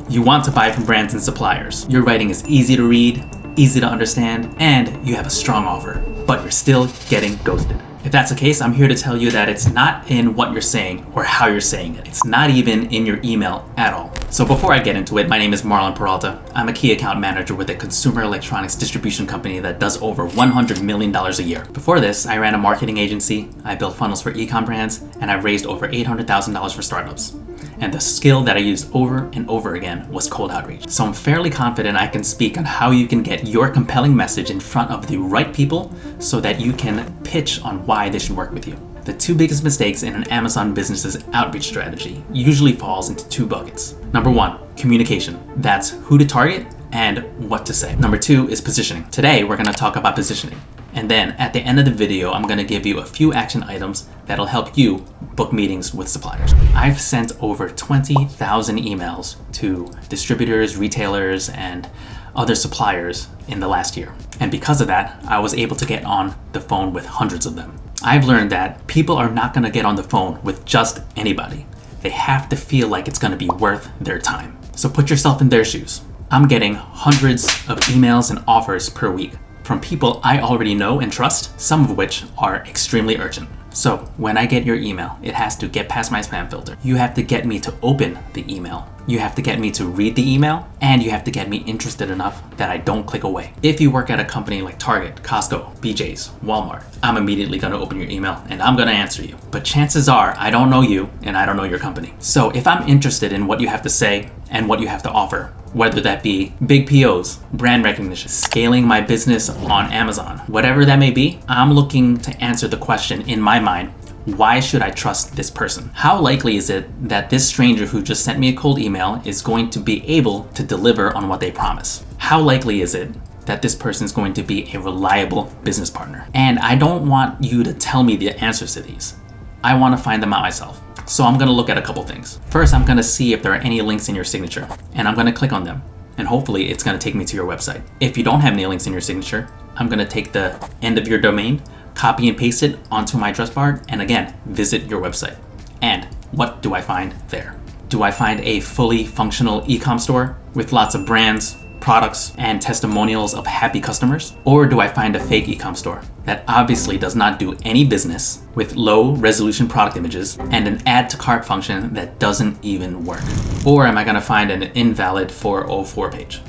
You want to buy from brands and suppliers. Your writing is easy to read, easy to understand, and you have a strong offer, but you're still getting ghosted. If that's the case, I'm here to tell you that it's not in what you're saying or how you're saying it. It's not even in your email at all. So before I get into it, my name is Marlon Peralta. I'm a key account manager with a consumer electronics distribution company that does over $100 million a year. Before this, I ran a marketing agency, I built funnels for e-com brands, and I raised over $800,000 for startups. And the skill that I used over and over again was cold outreach. So I'm fairly confident I can speak on how you can get your compelling message in front of the right people so that you can pitch on why they should work with you. The two biggest mistakes in an Amazon business's outreach strategy usually falls into two buckets. Number one, communication. That's who to target and what to say. Number two is positioning. Today, we're gonna talk about positioning. And then at the end of the video, I'm gonna give you a few action items that'll help you book meetings with suppliers. I've sent over 20,000 emails to distributors, retailers, and other suppliers in the last year. And because of that, I was able to get on the phone with hundreds of them. I've learned that people are not gonna get on the phone with just anybody. They have to feel like it's gonna be worth their time. So put yourself in their shoes. I'm getting hundreds of emails and offers per week from people I already know and trust, some of which are extremely urgent. So when I get your email, it has to get past my spam filter. You have to get me to open the email. You have to get me to read the email, and you have to get me interested enough that I don't click away. If you work at a company like Target, Costco, BJ's, Walmart, I'm immediately gonna open your email and I'm gonna answer you. But chances are I don't know you and I don't know your company. So if I'm interested in what you have to say and what you have to offer, whether that be big POs, brand recognition, scaling my business on Amazon, whatever that may be, I'm looking to answer the question in my mind, why should I trust this person? How likely is it that this stranger who just sent me a cold email is going to be able to deliver on what they promise? How likely is it that this person is going to be a reliable business partner? And I don't want you to tell me the answers to these. I want to find them out myself. So I'm going to look at a couple things. First, I'm going to see if there are any links in your signature, and I'm going to click on them. And hopefully it's going to take me to your website. If you don't have any links in your signature, I'm going to take the end of your domain, copy and paste it onto my address bar, and again, visit your website. And what do I find there? Do I find a fully functional e-com store with lots of brands, products, and testimonials of happy customers? Or do I find a fake e-com store that obviously does not do any business with low resolution product images and an add to cart function that doesn't even work? Or am I gonna find an invalid 404 page?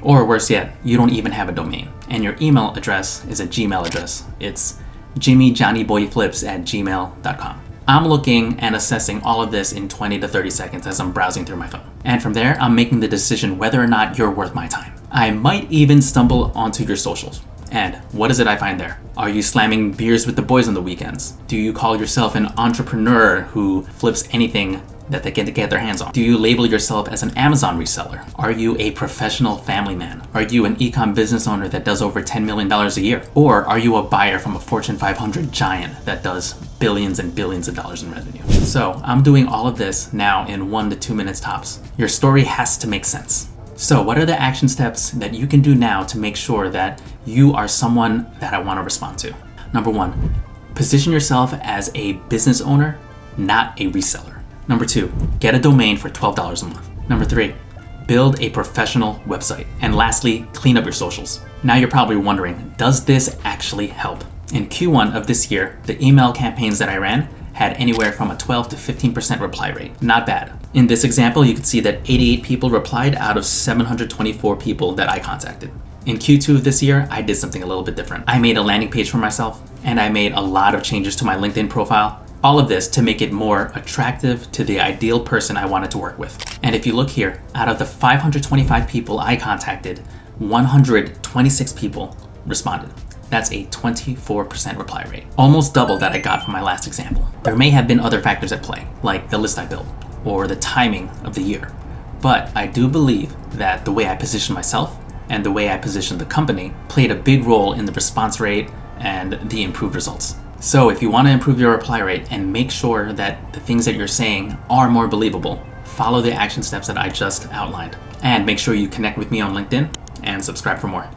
Or worse yet, you don't even have a domain and your email address is a Gmail address. It's jimmyjohnnyboyflips@gmail.com. I'm looking and assessing all of this in 20 to 30 seconds as I'm browsing through my phone. And from there, I'm making the decision whether or not you're worth my time. I might even stumble onto your socials. And what is it I find there? Are you slamming beers with the boys on the weekends? Do you call yourself an entrepreneur who flips anything that they can get their hands on? Do you label yourself as an Amazon reseller? Are you a professional family man? Are you an e-com business owner that does over $10 million a year? Or are you a buyer from a Fortune 500 giant that does billions and billions of dollars in revenue? So I'm doing all of this now in 1 to 2 minutes tops. Your story has to make sense. So what are the action steps that you can do now to make sure that you are someone that I want to respond to? Number one, position yourself as a business owner, not a reseller. Number two, get a domain for $12 a month. Number three, build a professional website. And lastly, clean up your socials. Now you're probably wondering, does this actually help? In Q1 of this year, the email campaigns that I ran had anywhere from a 12 to 15% reply rate. Not bad. In this example, you can see that 88 people replied out of 724 people that I contacted. In Q2 of this year, I did something a little bit different. I made a landing page for myself, and I made a lot of changes to my LinkedIn profile. All of this to make it more attractive to the ideal person I wanted to work with. And if you look here, out of the 525 people I contacted, 126 people responded. That's a 24% reply rate. Almost double that I got from my last example. There may have been other factors at play, like the list I built, or the timing of the year. But I do believe that the way I positioned myself and the way I positioned the company played a big role in the response rate and the improved results. So if you want to improve your reply rate and make sure that the things that you're saying are more believable, follow the action steps that I just outlined. And make sure you connect with me on LinkedIn and subscribe for more.